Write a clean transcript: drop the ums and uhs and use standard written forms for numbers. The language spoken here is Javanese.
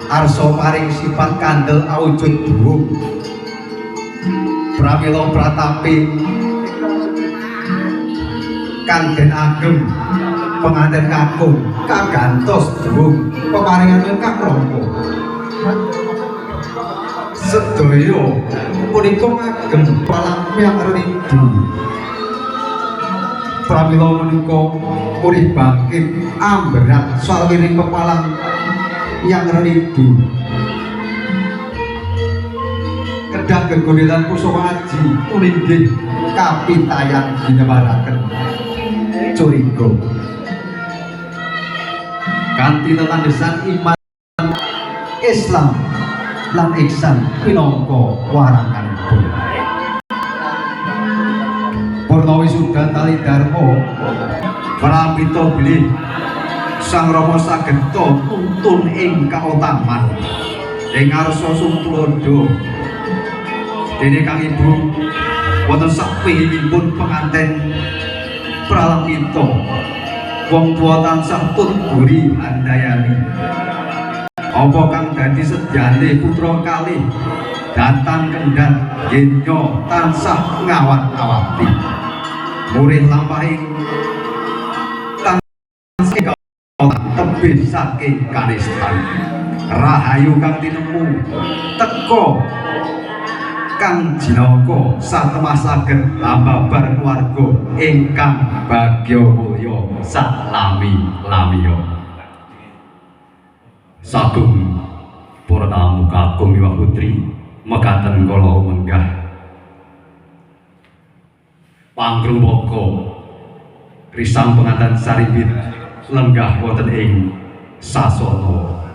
arsa paring sifat kandel awujud dhuwur pramila pratapi kang den agem penganten kakung kagantos dhuwur peparingan kang rangka sedaya punika ngagem palamyang rindu pramila menika urip bangkit amberat sawiring pepalang yang rindu kedah gegonelan kusuma aji uninggih kapitayan ginewaraken curiga kanthi tetandesan iman Islam lan ihsan pinangka waranganipun purna wisuda tali dharma pramita bilih Sang Rama sageta nuntun ing kautaman ing ngarsa Sumplada dene kang ibu wonten sapihipun penganten pralamita wong tuwa tansah tutburi andayani apa kang dadi sedyane putra kalih datang kendhat yenyo tansah ngawat-awati murih lampahing tansah tebih saking kanistan rahayu kang tinemu teka kang jinaka satemasaken ambabar keluarga ingkang bagya mulya salami-lamiya sagung para tamu kakung miwah putri mekaten kala menggah pangrumbaka risang penganten saribit lenggah wonten ing sasana